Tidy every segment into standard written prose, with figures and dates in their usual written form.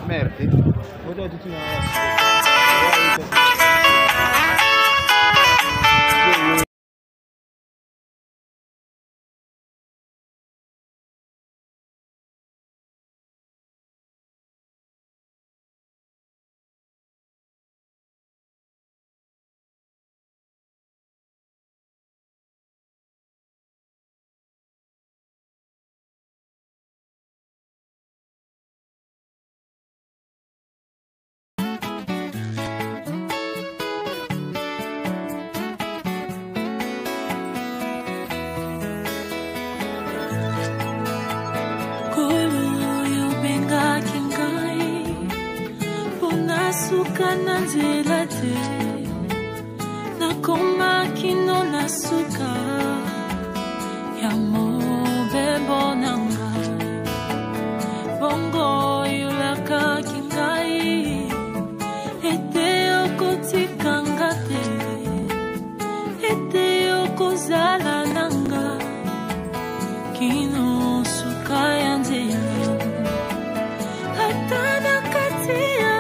Merti. Suka na nzela te nakoma kino na suka ya mobembo na ngai bongo yulaka kingai ete okotikanga te ete okozala na ngai kino suka ya nzela ata na kati ya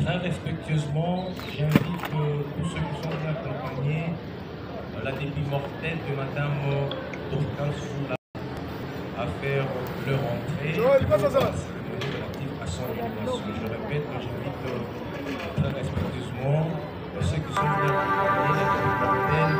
Très respectueusement, j'invite tous ceux qui sont venus accompagner la débit mortelle de Madame Dorcas Foula à faire leur entrée relative à son élimination. Je répète, j'invite très respectueusement ceux qui sont venus accompagner la débit mortelle.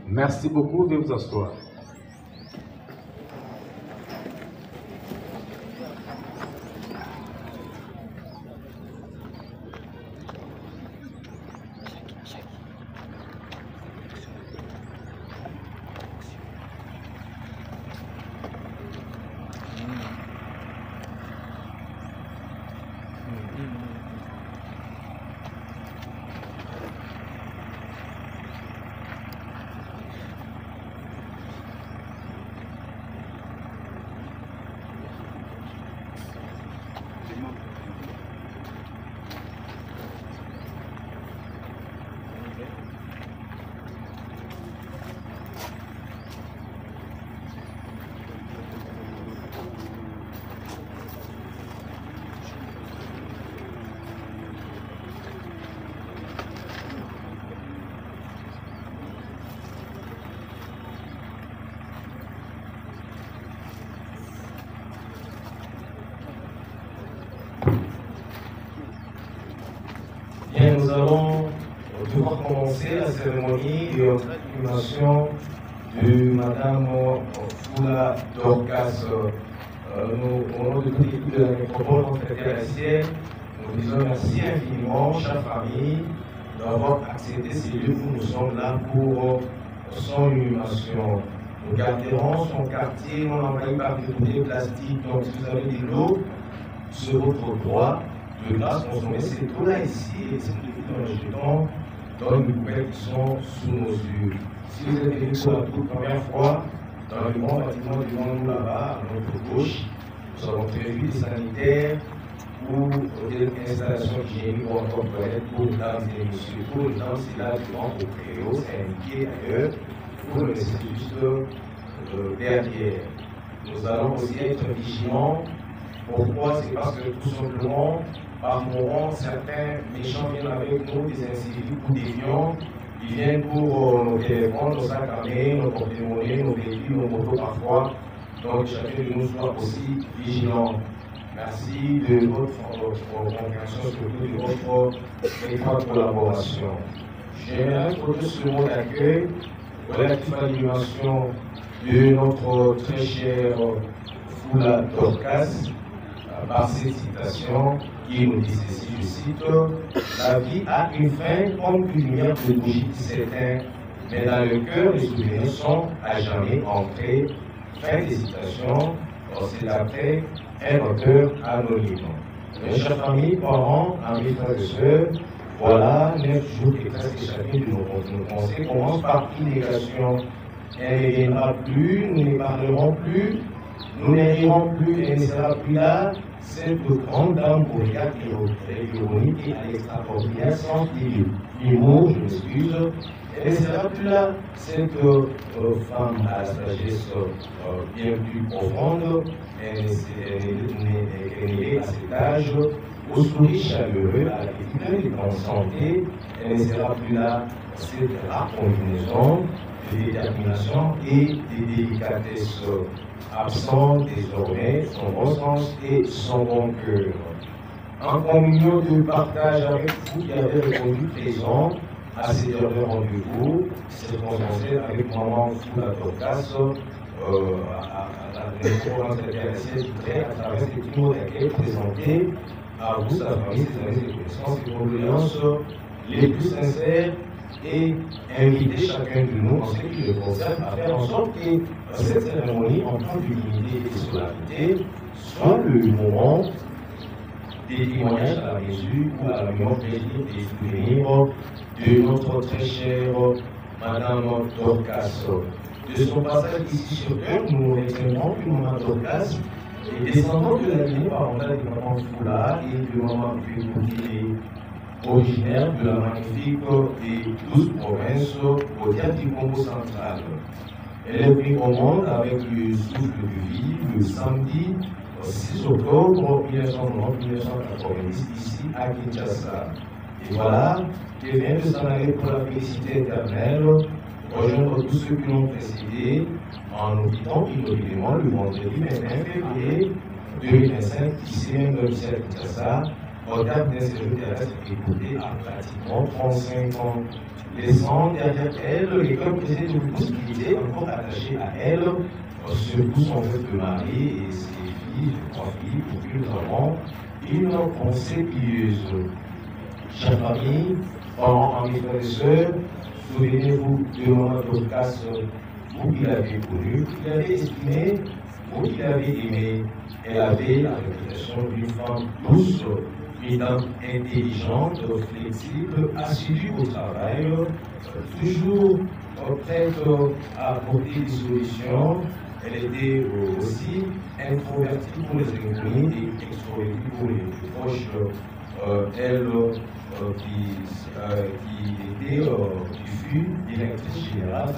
Merci beaucoup, veuillez vous asseoir. commencer la cérémonie d'inhumation de Madame Foula Dorcas. Nous, au nom de toute l'équipe de la métropole haïtienne, nous disons merci infiniment, chère famille, d'avoir accepté ces lieux où nous sommes là pour son inhumation. Nous garderons son quartier non envahi par des bouteilles plastiques. Donc, si vous avez de l'eau sur votre droit, de grâce, consommez cette eau-là ici et cette eau dans le jeton dans les poubelles qui sont sous nos yeux. Si vous êtes venu pour la toute première fois, dans le grand bâtiment devant nous là-bas, à notre gauche, nous avons prévu des sanitaires ou des installations hygiéniques ou encore toilettes pour dames et messieurs. Pour les dames, c'est là devant au préau, c'est indiqué ailleurs. Pour le laisser juste derrière. Nous allons aussi être vigilants. Pourquoi? C'est parce que tout simplement, par moments, certains méchants viennent avec nous, des individus ou des déviants. Ils viennent pour nos téléphones, nos sacs à main, nos porte-monnaies, nos véhicules, nos motos parfois. Donc chacun de nous soit aussi vigilant. Merci de votre compréhension, surtout de votre étroite collaboration. J'aimerais introduire ce mot d'accueil relatif à l'inhumation de notre très cher Foula Dorcas par cette citation qui nous dit ceci, je cite: la vie a une fin comme une lumière de bougie qui s'éteint, mais dans le cœur, les souvenirs sont à jamais ancrés. Fin des citations, c'est après un auteur anonyme. Mes chères familles, parents, amis, frères et sœurs, voilà 9 jours que presque chacun de nos pensées commence par une négation. Elle ne viendra plus, nous ne parlerons plus, nous n'irons plus, elle ne sera plus là. Cette grande dame au regard ironique et à l'extraordinaire sens d'humour, je m'excuse, elle ne sera plus là. Cette femme à la sagesse bien plus profonde, elle est à cet âge, au sourire chaleureux, à la pleine de grande santé, elle ne sera plus là. Cette rare combinaison de détermination et de délicatesse, absent désormais son bon sens et son bon cœur. En communion de partage avec vous qui avez répondu présent à ces derniers rendez-vous, c'est consensuel avec maman Foula Dorcas, à la métropole haïtienne, je voudrais à travers cette mot d'accueil présenter à vous, sa famille, ses amis, ses connaissances et condoléances les plus sincères et inviter chacun de nous, en ce qui le concerne, à faire en sorte que cette cérémonie, en temps d'unité et de solennité, soit le moment des témoignages à la mesure ou à la meilleure plaisir des souvenirs de notre très chère Madame Dorcas. De son passage ici sur Terre, nous retiendrons que Madame Dorcas est descendante de la lignée parentale de Maman Foula et de Maman Fouki, originaire de la magnifique et douce province au théâtre du Congo central. Elle est venue au monde avec le souffle de vie le samedi 6 octobre 1990 ici à Kinshasa. Et voilà qu'elle vient de s'en aller pour la félicité éternelle, rejoindre tous ceux qui l'ont précédé en nous quittant inaudibles le vendredi 21 février 2025 ici même ici à Kinshasa, au terme d'un séjour terrestre écoulé à pratiquement 35 ans, laissant derrière elle les comme présidents de possibilités encore attachés à elle, surtout son fait de mari et ses filles, 3 filles, pour qui nous avons une pensée pieuse. Chers familles, parents, amis, frères et sœurs, souvenez-vous de Maman Dorcas, vous qui l'avez connue, vous qui l'avez estimée, vous qui l'avez aimée. Elle avait la réputation d'une femme douce, une dame intelligente, flexible, assidue au travail, toujours prête à apporter des solutions. Elle était aussi introvertie pour les inconnus et extrovertie pour les plus proches. Elle qui fut directrice générale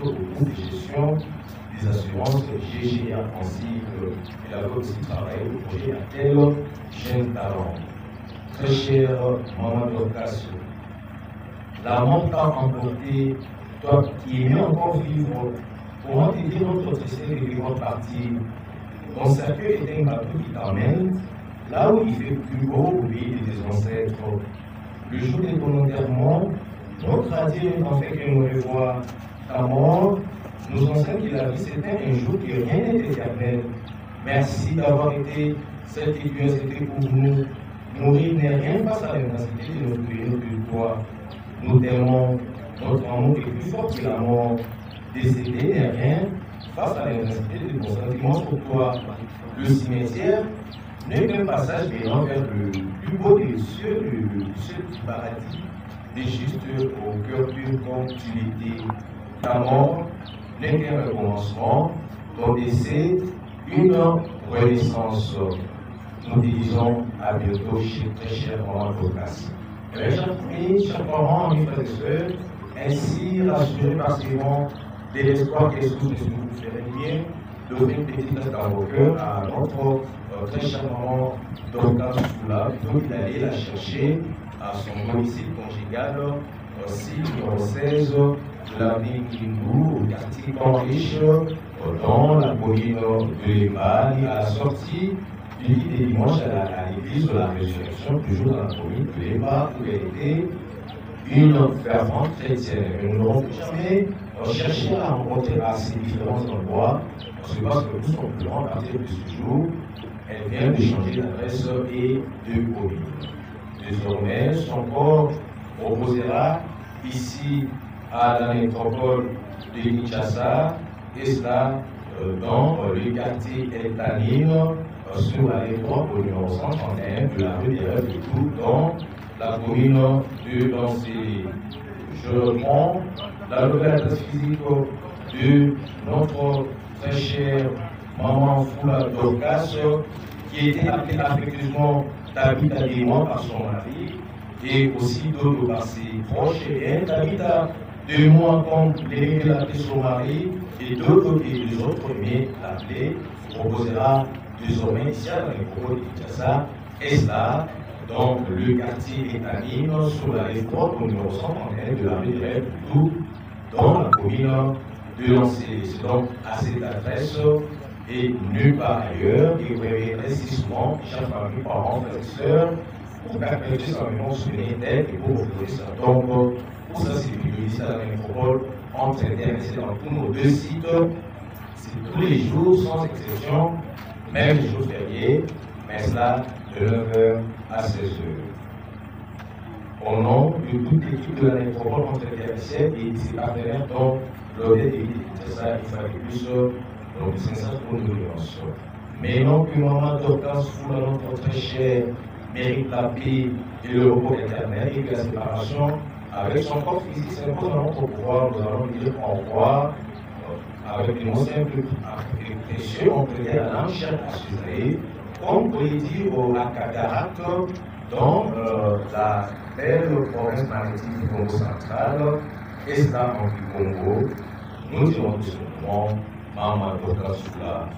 au groupe de gestion des assurances GGA Encycle. Elle a aussi travaillé au projet Atel Jeune Talent. Très chère Maman Dorcas, la mort t'a emporté, toi qui aimais encore vivre, comment te dire notre tristesse de vivre partie. Ton cercueil est un bateau qui t'emmène là où il fait plus beau au pays de tes ancêtres. Le jour de ton enterrement, Notre adieu en fait que nous revoit ta mort, nous enseigne que la vie c'était un jour, que rien n'est éternel. Merci d'avoir été cette curiosité pour nous. Mourir n'est rien face à l'intensité de notre vie, notre toi. Nous t'aimons, notre amour est plus fort que la mort. Décédé n'est rien face à l'intensité de nos sentiments pour toi. Le cimetière n'est qu'un passage menant vers le plus beau des cieux, le ciel du paradis, des justes au cœur pur comme tu l'étais. Ta mort n'est qu'un recommencement, ton décès, une renaissance. Nous te disons à bientôt, très cher maman Dorcas. Chers amis, chers parents, amis, frères et sœurs, ainsi rassurés par ces mots de l'espoir qu'est-ce que vous ferez bien, d'offrir une petite note dans vos cœurs à notre très chère maman Dorcas Foula, plutôt qu'il allait la chercher à son domicile conjugal, aussi numéro 16, de l'avenue Kindou, au quartier Canriche, dans la colline de l'Emagne, à la sortie du dimanche à l'église de la résurrection, toujours dans la commune de l'Ema, où elle était une fervente chrétienne. Et nous n'aurons plus jamais cherché à rencontrer à ces différents endroits, parce que tout simplement, à partir de ce jour, elle vient de changer d'adresse et de commune. Désormais, son corps reposera ici à la métropole de Kinshasa, et cela dans le quartier El Tanine, sur la ligne au numéro 131 de la rue des Rêves de Tout, dans la commune de Lancé. Je reprends la nouvelle adresse physique de notre très chère maman Foula Dorcas, qui était appelée affectueusement Tabitha Démon par son mari, et aussi d'autres par ses proches, et Tabitha Démon comme l'aimait l'appeler son mari, et d'autres et les autres aimaient l'appeler, proposera désormais ici dans les propos de Kinshasa, et cela dans le quartier Étanine, sur la rive droite au numéro 131 de la rue des Rêves, tout dans la commune de Lancé. C'est donc à cette adresse et nulle part ailleurs, et vous réveillerez si souvent, chers familles, parents, frères et sœurs, pour perpétuer sa mémoire souvenir d'elle et pour offrir sa tombe pour sensibiliser ici dans la métropole entre intéressés dans tous nos deux sites. C'est tous les jours, sans exception, même les jours fériés, mais cela de 9h à 16h. Au nom de toute l'équipe de la métropole entre intéressés et ses partenaires dont l'hôtel de l'île de Kinshasa, il fallait plus donc 500 pour nous violences. Mais non que maman Dorcas Foula, notre très cher, mérite la paix et le repos éternel et que la séparation avec son corps physique s'impose dans notre pouvoir. Nous allons lui dire au revoir avec des mots simples et précieux. On peut dire à l'enchère assurée, comme on pourrait dire à Cataracte, dans la belle province maritime du Congo central, et cela en Congo. Nous dirons tout simplement Maman Dorcas Foula,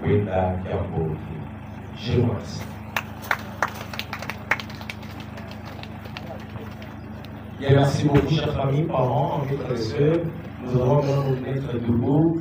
Wenda Kiambo. Je vous remercie. Bien, merci beaucoup, chers familles, parents, amis, frères et sœurs. Nous allons maintenant nous mettre debout.